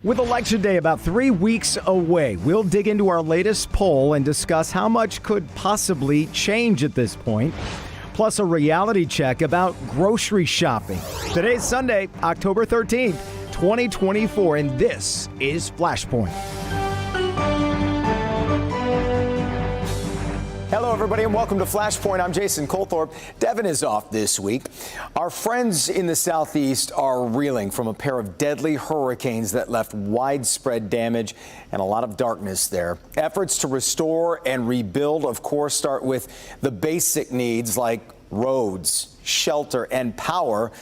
With Election Day about 3 weeks away, we'll dig into our latest poll and discuss how much could possibly change at this point. Plus a reality check about grocery shopping. Today's Sunday, October 13th, 2024, and this is Flashpoint. Hello, everybody, and welcome to Flashpoint. I'm Jason Colthorpe. Devin is off this week. Our friends in the Southeast are reeling from a pair of deadly hurricanes that left widespread damage and a lot of darkness there. Efforts to restore and rebuild, of course, start with the basic needs like roads, shelter, and power.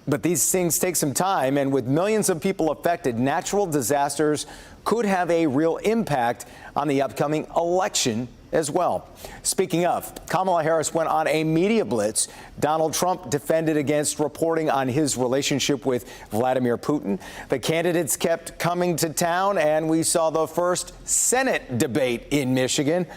But these things take some time, and with millions of people affected, natural disasters could have a real impact on the upcoming election as well. Speaking of, Kamala Harris went on a media blitz. Donald Trump defended against reporting on his relationship with Vladimir Putin. The candidates kept coming to town, and we saw the first Senate debate in Michigan.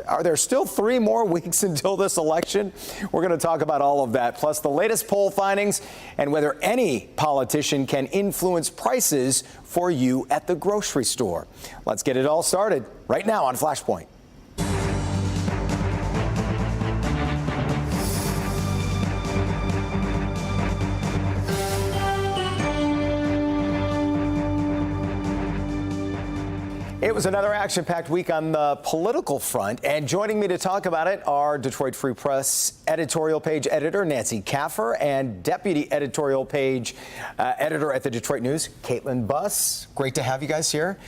Are there still 3 more weeks until this election? We're going to talk about all of that, plus the latest poll findings and whether any politician can influence prices for you at the grocery store. Let's get it all started right now on Flashpoint. It was another action-packed week on the political front, and joining me to talk about it are Detroit Free Press editorial page editor Nancy Kaffer and deputy editorial page editor at the Detroit News, Caitlin Buss. Great to have you guys here.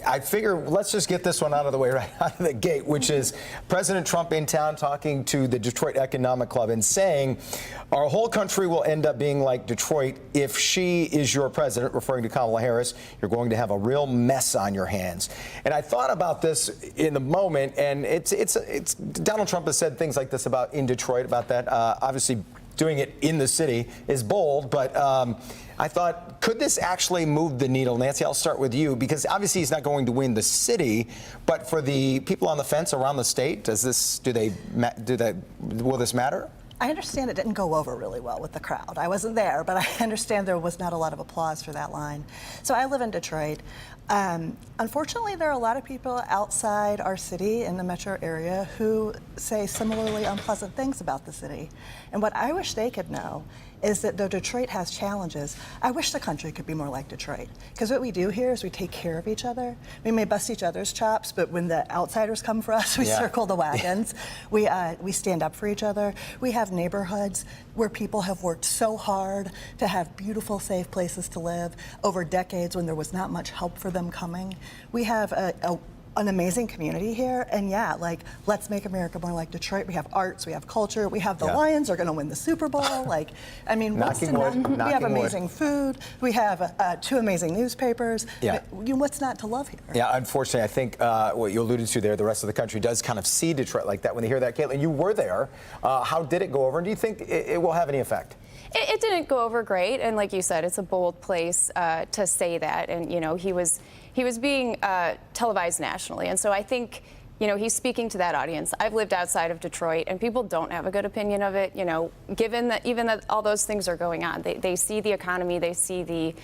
I figure let's just get this one out of the way right out of the gate, which is President Trump in town talking to the Detroit Economic Club and saying our whole country will end up being like Detroit if she is your president, referring to Kamala Harris. You're going to have a real mess on your hands. And I thought about this in the moment, and it's Donald Trump has said things like this about in Detroit about that. Obviously, doing it in the city is bold, but I thought, could this actually move the needle? Nancy, I'll start with you, because obviously he's not going to win the city, but for the people on the fence around the state, will this matter? I understand it didn't go over really well with the crowd. I wasn't there, but I understand there was not a lot of applause for that line. So I live in Detroit. Unfortunately, there are a lot of people outside our city in the metro area who say similarly unpleasant things about the city. And what I wish they could know is that though Detroit has challenges, I wish the country could be more like Detroit. Because what we do here is we take care of each other. We may bust each other's chops, but when the outsiders come for us, we circle the wagons. We stand up for each other. We have neighborhoods where people have worked so hard to have beautiful, safe places to live over decades when there was not much help for them coming. We have an amazing community here, and let's make America more like Detroit. We have arts, we have culture, we have the Lions are going to win the Super Bowl. We have amazing food, we have 2 amazing newspapers. What's not to love here? Yeah, unfortunately, I think what you alluded to there, the rest of the country does kind of see Detroit like that when they hear that. Caitlin, you were there. How did it go over, and do you think it will have any effect? It didn't go over great, and like you said, it's a bold place to say that, and he was being televised nationally, and so I think he's speaking to that audience. I've lived outside of Detroit, and people don't have a good opinion of it. Given that even that all those things are going on, they see the economy, they see the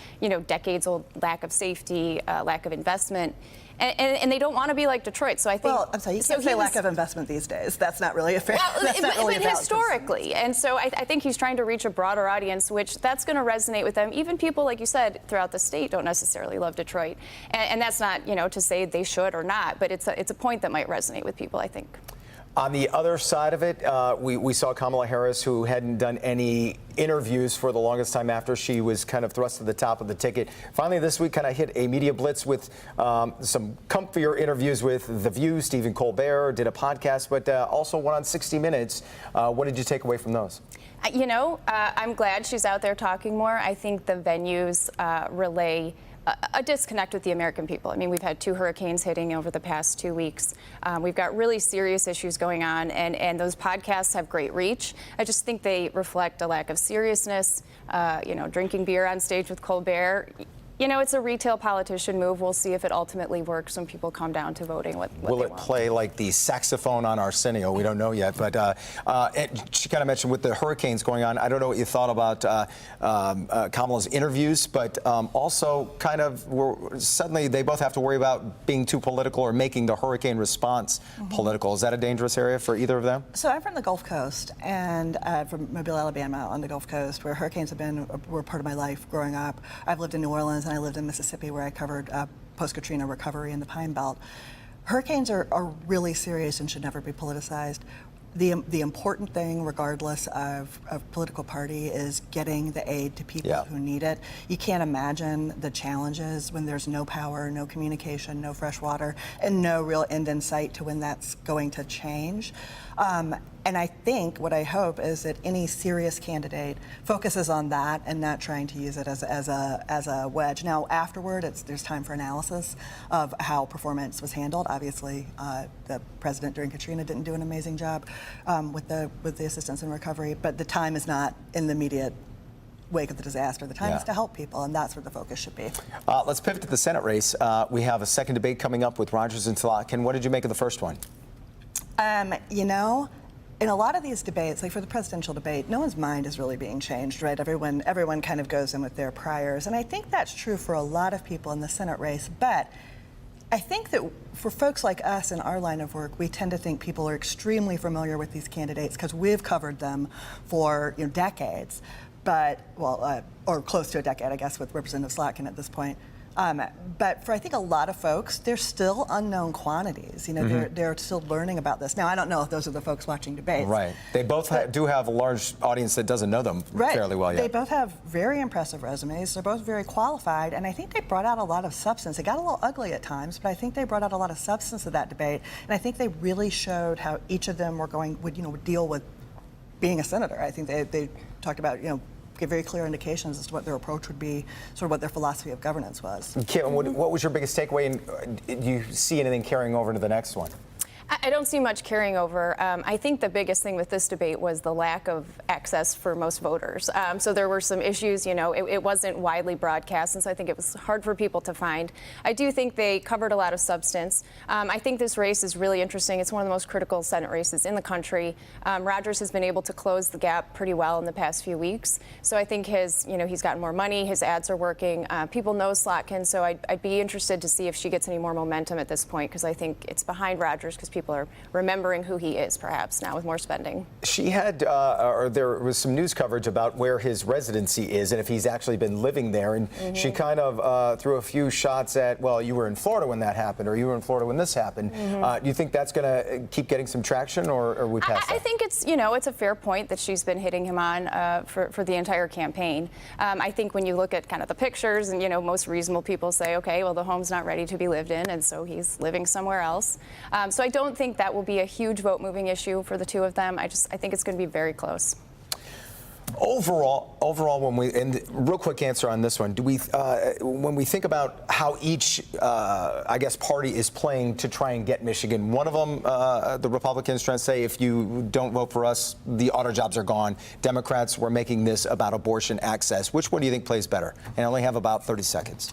decades-old lack of safety, lack of investment. And they don't want to be like Detroit. So I think. Well, I'm sorry, you can't say lack of investment these days. That's not really a fair. But historically, and so I think he's trying to reach a broader audience, which that's going to resonate with them. Even people, like you said, throughout the state don't necessarily love Detroit, and that's not to say they should or not, but it's a point that might resonate with people, I think. On the other side of it, we saw Kamala Harris, who hadn't done any interviews for the longest time after she was kind of thrust to the top of the ticket. Finally, this week, kind of hit a media blitz with some comfier interviews with The View. Stephen Colbert did a podcast, but also one on 60 Minutes. What did you take away from those? I'm glad she's out there talking more. I think the venues relay a disconnect with the American people. I mean, we've had 2 hurricanes hitting over the past 2 weeks. We've got really serious issues going on, and those podcasts have great reach. I just think they reflect a lack of seriousness. Drinking beer on stage with Colbert, You know, it's a retail politician move. We'll see if it ultimately works when people come down to voting what Will they it want. play like the saxophone on Arsenio? We don't know yet. But she kind of mentioned with the hurricanes going on, I don't know what you thought about Kamala's interviews, but also kind of suddenly they both have to worry about being too political or making the hurricane response political. Is that a dangerous area for either of them? So I'm from the Gulf Coast, and from Mobile, Alabama, on the Gulf Coast, where hurricanes were part of my life growing up. I've lived in New Orleans, and I lived in Mississippi, where I covered post-Katrina recovery in the Pine Belt. Hurricanes are really serious and should never be politicized. The important thing, regardless of political party, is getting the aid to people who need it. You can't imagine the challenges when there's no power, no communication, no fresh water, and no real end in sight to when that's going to change. And I think, what I hope, is that any serious candidate focuses on that and not trying to use it as a wedge. Now, afterward, there's time for analysis of how performance was handled. Obviously, the president during Katrina didn't do an amazing job with the assistance and recovery, but the time is not in the immediate wake of the disaster. The time is to help people, and that's where the focus should be. Let's pivot to the Senate race. We have a second debate coming up with Rogers and Slotkin. What did you make of the first one? You know, in a lot of these debates, like for the presidential debate, no one's mind is really being changed, right? Everyone kind of goes in with their priors, and I think that's true for a lot of people in the Senate race. But I think that for folks like us in our line of work, we tend to think people are extremely familiar with these candidates because we've covered them for decades, or close to a decade, I guess, with Representative Slotkin at this point. But for, I think, a lot of folks, they're still unknown quantities. They're still learning about this. Now, I don't know if those are the folks watching debates. Right. They both do have a large audience that doesn't know them fairly well yet. They both have very impressive resumes. They're both very qualified, and I think they brought out a lot of substance. It got a little ugly at times, but I think they brought out a lot of substance to that debate, and I think they really showed how each of them would deal with being a senator. I think they talked about, give very clear indications as to what their approach would be, sort of what their philosophy of governance was. Kim, what was your biggest takeaway, and do you see anything carrying over to the next one? I don't see much carrying over. I think the biggest thing with this debate was the lack of access for most voters. So there were some issues, it wasn't widely broadcast, and so I think it was hard for people to find. I do think they covered a lot of substance. I think this race is really interesting. It's one of the most critical Senate races in the country. Rogers has been able to close the gap pretty well in the past few weeks. So I think he's gotten more money, his ads are working. People know Slotkin, so I'd be interested to see if she gets any more momentum at this point, because I think it's behind Rogers, because people are remembering who he is, perhaps, now with more spending. She had, or there was some news coverage about where his residency is and if he's actually been living there. And she kind of threw a few shots at, well, you were in Florida when that happened, or you were in Florida when this happened. Do you think that's going to keep getting some traction, or are we past that? I think it's, it's a fair point that she's been hitting him on for the entire campaign. I think when you look at kind of the pictures, and, most reasonable people say, okay, well, the home's not ready to be lived in, and so he's living somewhere else. So I don't think that will be a huge vote-moving issue for the two of them. I think it's going to be very close. Overall, and real quick answer on this one, do we, when we think about how each, party is playing to try and get Michigan, one of them, the Republicans trying to say, if you don't vote for us, the auto jobs are gone. Democrats were making this about abortion access. Which one do you think plays better? And I only have about 30 seconds.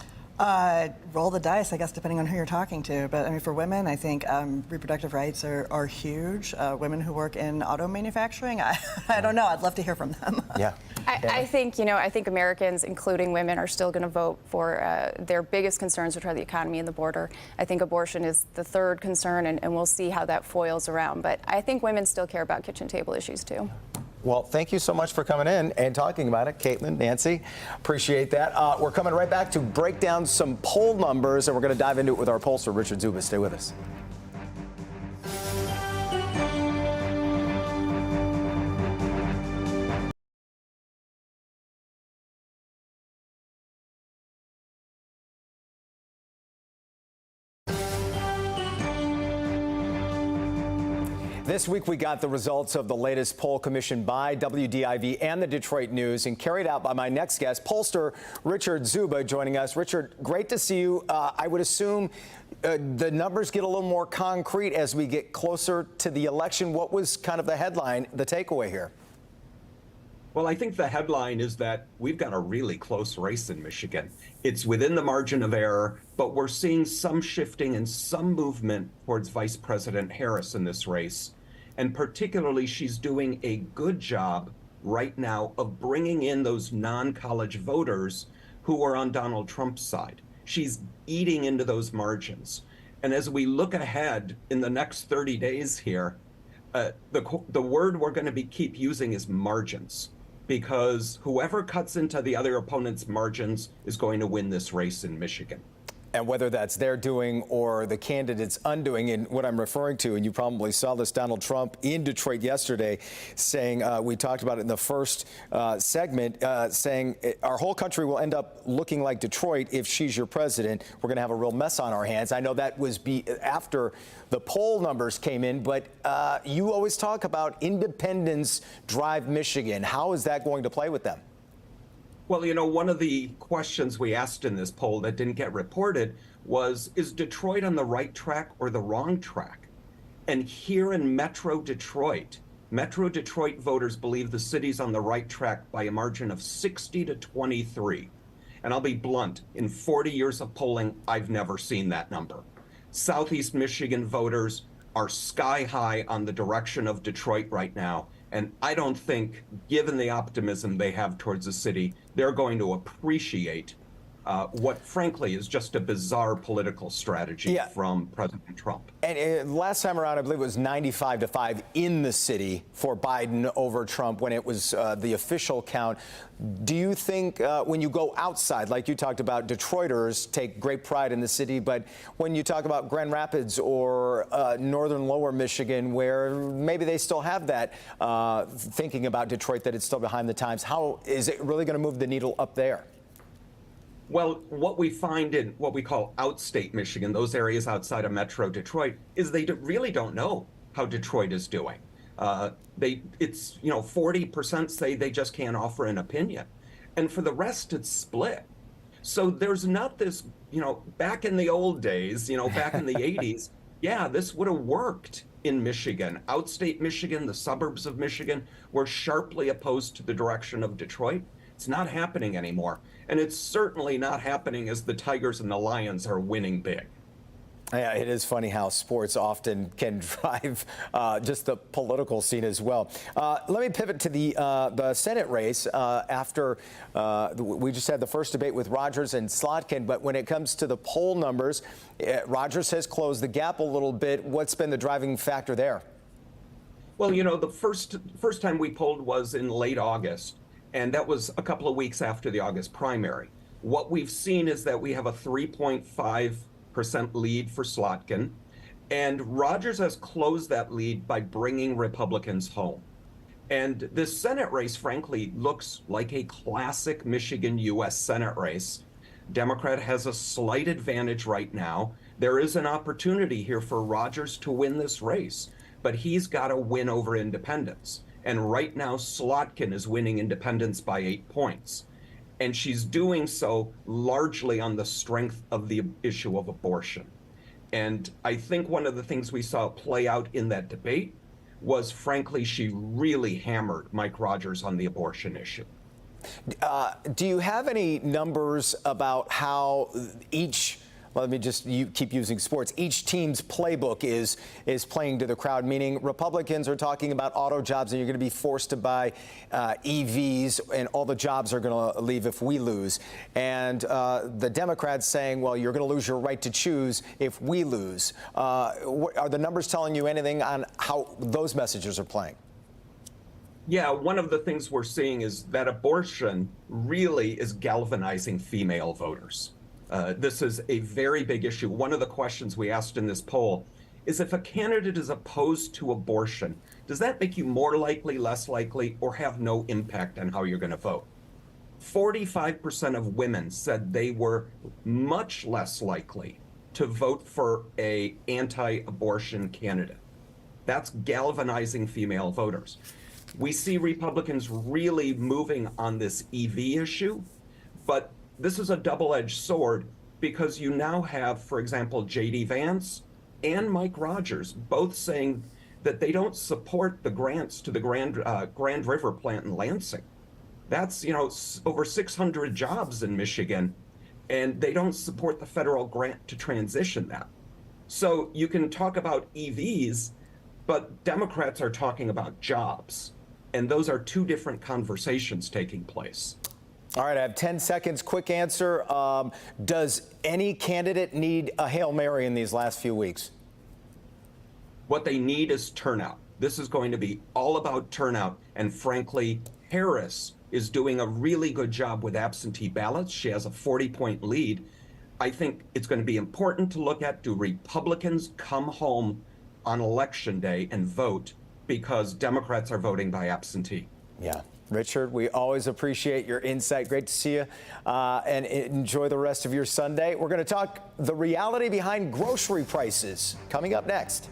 Roll the dice, I guess, depending on who you're talking to. But I mean, for women, I think reproductive rights are huge. Women who work in auto manufacturing, I don't know. I'd love to hear from them. Yeah. I think, I think Americans, including women, are still going to vote for their biggest concerns, which are the economy and the border. I think abortion is the third concern, and we'll see how that foils around. But I think women still care about kitchen table issues, too. Well, thank you so much for coming in and talking about it, Caitlin, Nancy. Appreciate that. We're coming right back to break down some poll numbers, and we're going to dive into it with our pollster, Richard Zuba. Stay with us. This week, we got the results of the latest poll commissioned by WDIV and the Detroit News and carried out by my next guest, pollster Richard Zuba, joining us. Richard, great to see you. I would assume the numbers get a little more concrete as we get closer to the election. What was kind of the headline, the takeaway here? Well, I think the headline is that we've got a really close race in Michigan. It's within the margin of error, but we're seeing some shifting and some movement towards Vice President Harris in this race. And particularly, she's doing a good job right now of bringing in those non-college voters who are on Donald Trump's side. She's eating into those margins. And as we look ahead in the next 30 days here, the word we're going to keep using is margins, because whoever cuts into the other opponent's margins is going to win this race in Michigan. And whether that's their doing or the candidate's undoing, and what I'm referring to, and you probably saw this, Donald Trump in Detroit yesterday saying, we talked about it in the first segment, saying our whole country will end up looking like Detroit if she's your president. We're going to have a real mess on our hands. I know that was after the poll numbers came in, but you always talk about independents drive Michigan. How is that going to play with them? Well, you know, one of the questions we asked in this poll that didn't get reported was, is Detroit on the right track or the wrong track? And here in Metro Detroit voters believe the city's on the right track by a margin of 60 to 23. And I'll be blunt, in 40 years of polling, I've never seen that number. Southeast Michigan voters are sky high on the direction of Detroit right now. And I don't think, given the optimism they have towards the city, they're going to appreciate what, frankly, is just a bizarre political strategy from President Trump. And last time around, I believe it was 95-5 in the city for Biden over Trump when it was the official count. Do you think when you go outside, like you talked about, Detroiters take great pride in the city, but when you talk about Grand Rapids or northern lower Michigan, where maybe they still have that thinking about Detroit, that it's still behind the times, how is it really going to move the needle up there? Well, what we find in what we call outstate Michigan, those areas outside of Metro Detroit, is they really don't know how Detroit is doing. It's 40% say they just can't offer an opinion, and for the rest, it's split. So there's not this, back in the old days, back in the 80s, yeah, this would have worked in Michigan. Outstate Michigan, the suburbs of Michigan, were sharply opposed to the direction of Detroit. It's not happening anymore. And it's certainly not happening as the Tigers and the Lions are winning big. Yeah, it is funny how sports often can drive just the political scene as well. Let me pivot to the Senate race after we just had the first debate with Rogers and Slotkin. But when it comes to the poll numbers, Rogers has closed the gap a little bit. What's been the driving factor there? Well, the first time we polled was in late August. And that was a couple of weeks after the August primary. What we've seen is that we have a 3.5% lead for Slotkin, and Rogers has closed that lead by bringing Republicans home. And this Senate race, frankly, looks like a classic Michigan U.S. Senate race. Democrat has a slight advantage right now. There is an opportunity here for Rogers to win this race, but he's got to win over independents. And right now, Slotkin is winning independents by 8 points. And she's doing so largely on the strength of the issue of abortion. And I think one of the things we saw play out in that debate was, frankly, she really hammered Mike Rogers on the abortion issue. Do you have any numbers about how you keep using sports, each team's playbook is playing to the crowd, meaning Republicans are talking about auto jobs and you're going to be forced to buy EVs and all the jobs are going to leave if we lose. And the Democrats saying, well, you're going to lose your right to choose if we lose. Are the numbers telling you anything on how those messages are playing? Yeah, one of the things we're seeing is that abortion really is galvanizing female voters. This is a very big issue. One of the questions we asked in this poll is, if a candidate is opposed to abortion, does that make you more likely, less likely, or have no impact on how you're going to vote? 45% of women said they were much less likely to vote for an anti-abortion candidate. That's galvanizing female voters. We see Republicans really moving on this EV issue, but this is a double-edged sword because you now have, for example, J.D. Vance and Mike Rogers both saying that they don't support the grants to the Grand River plant in Lansing. That's, over 600 jobs in Michigan, and they don't support the federal grant to transition that. So you can talk about EVs, but Democrats are talking about jobs. And those are two different conversations taking place. All right, I have 10 seconds. Quick answer. Does any candidate need a Hail Mary in these last few weeks? What they need is turnout. This is going to be all about turnout. And frankly, Harris is doing a really good job with absentee ballots. She has a 40-point lead. I think it's going to be important to look at, do Republicans come home on Election Day and vote because Democrats are voting by absentee? Yeah. Richard, we always appreciate your insight. Great to see you, and enjoy the rest of your Sunday. We're going to talk the reality behind grocery prices coming up next.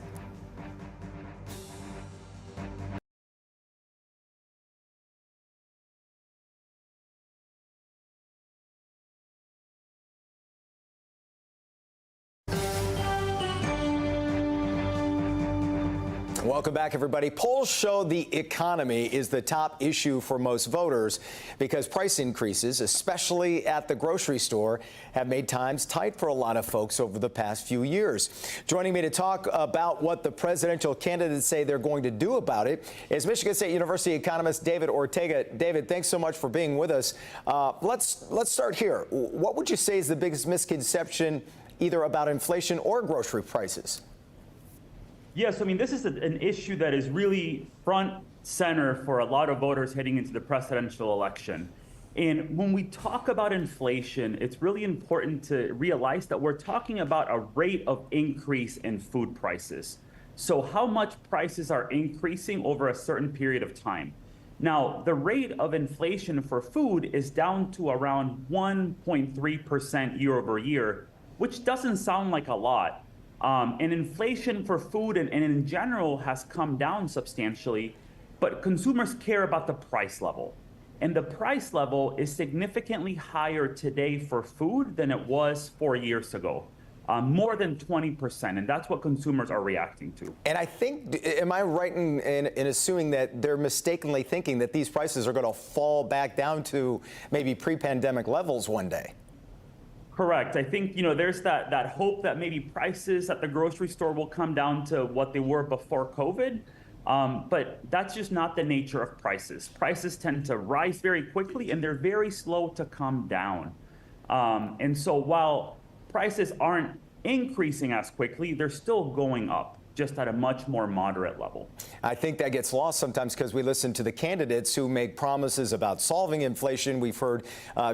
Welcome back, everybody. Polls show the economy is the top issue for most voters because price increases, especially at the grocery store, have made times tight for a lot of folks over the past few years. Joining me to talk about what the presidential candidates say they're going to do about it is Michigan State University economist David Ortega. David, thanks so much for being with us. Let's start here. What would you say is the biggest misconception either about inflation or grocery prices? Yes, I mean, this is an issue that is really front center for a lot of voters heading into the presidential election. And when we talk about inflation, it's really important to realize that we're talking about a rate of increase in food prices. So how much prices are increasing over a certain period of time. Now, the rate of inflation for food is down to around 1.3% year over year, which doesn't sound like a lot. And inflation for food and in general has come down substantially, but consumers care about the price level. And the price level is significantly higher today for food than it was 4 years ago, more than 20%. And that's what consumers are reacting to. And I think, am I right in assuming that they're mistakenly thinking that these prices are going to fall back down to maybe pre-pandemic levels one day? Correct. I think, there's that hope that maybe prices at the grocery store will come down to what they were before COVID. But that's just not the nature of prices. Prices tend to rise very quickly and they're very slow to come down. And so while prices aren't increasing as quickly, they're still going up, just at a much more moderate level. I think that gets lost sometimes because we listen to the candidates who make promises about solving inflation. We've heard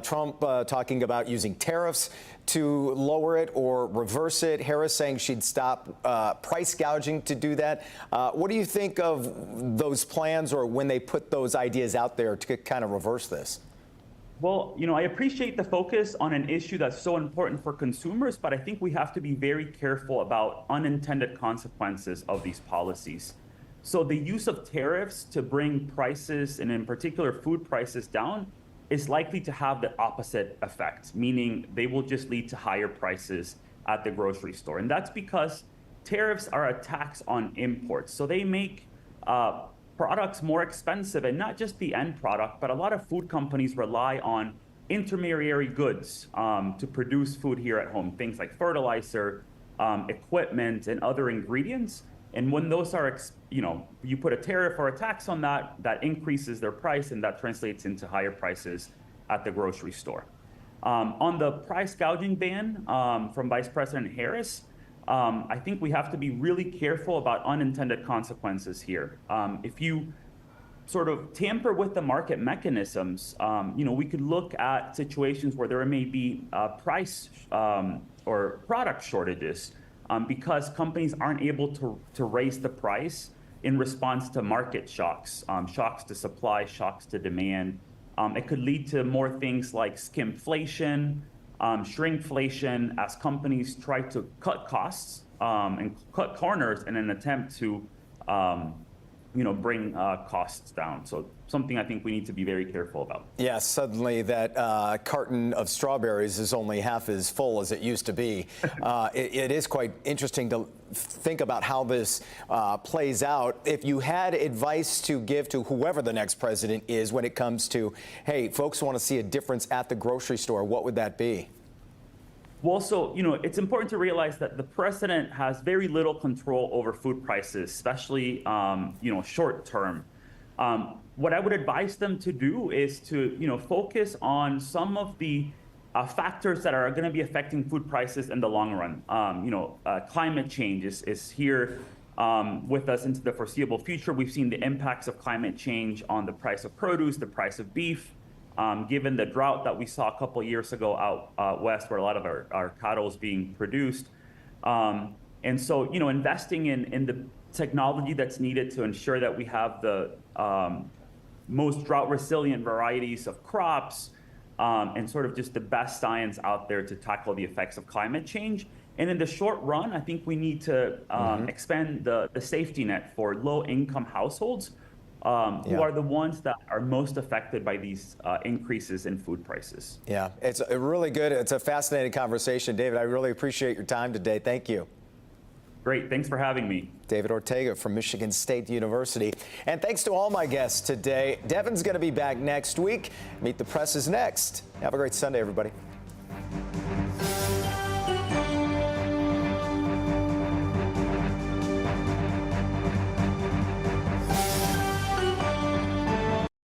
Trump talking about using tariffs to lower it or reverse it. Harris saying she'd stop price gouging to do that. What do you think of those plans or when they put those ideas out there to kind of reverse this? Well, I appreciate the focus on an issue that's so important for consumers, but I think we have to be very careful about unintended consequences of these policies. So the use of tariffs to bring prices, and in particular food prices, down is likely to have the opposite effect, meaning they will just lead to higher prices at the grocery store. And that's because tariffs are a tax on imports. So they make products more expensive, and not just the end product, but a lot of food companies rely on intermediary goods to produce food here at home, things like fertilizer, equipment, and other ingredients. And when those are, you put a tariff or a tax on that, that increases their price, and that translates into higher prices at the grocery store. On the price gouging ban from Vice President Harris, I think we have to be really careful about unintended consequences here. If you sort of tamper with the market mechanisms, we could look at situations where there may be price or product shortages because companies aren't able to raise the price in response to market shocks, shocks to supply, shocks to demand. It could lead to more things like skimflation, shrinkflation, as companies try to cut costs and cut corners in an attempt to bring costs down. So something I think we need to be very careful about. Yeah, suddenly that carton of strawberries is only half as full as it used to be. It is quite interesting to think about how this plays out. If you had advice to give to whoever the next president is when it comes to, hey, folks want to see a difference at the grocery store, what would that be? Well, so, it's important to realize that the president has very little control over food prices, especially, short term. What I would advise them to do is to, focus on some of the factors that are going to be affecting food prices in the long run. Climate change is here with us into the foreseeable future. We've seen the impacts of climate change on the price of produce, the price of beef. Given the drought that we saw a couple of years ago out west, where a lot of our cattle is being produced. And so, investing in the technology that's needed to ensure that we have the most drought resilient varieties of crops and sort of just the best science out there to tackle the effects of climate change. And in the short run, I think we need to expand the safety net for low income households. Who are the ones that are most affected by these increases in food prices. Yeah, it's a really good, it's a fascinating conversation. David, I really appreciate your time today. Thank you. Great, thanks for having me. David Ortega from Michigan State University. And thanks to all my guests today. Devin's going to be back next week. Meet the Press is next. Have a great Sunday, everybody.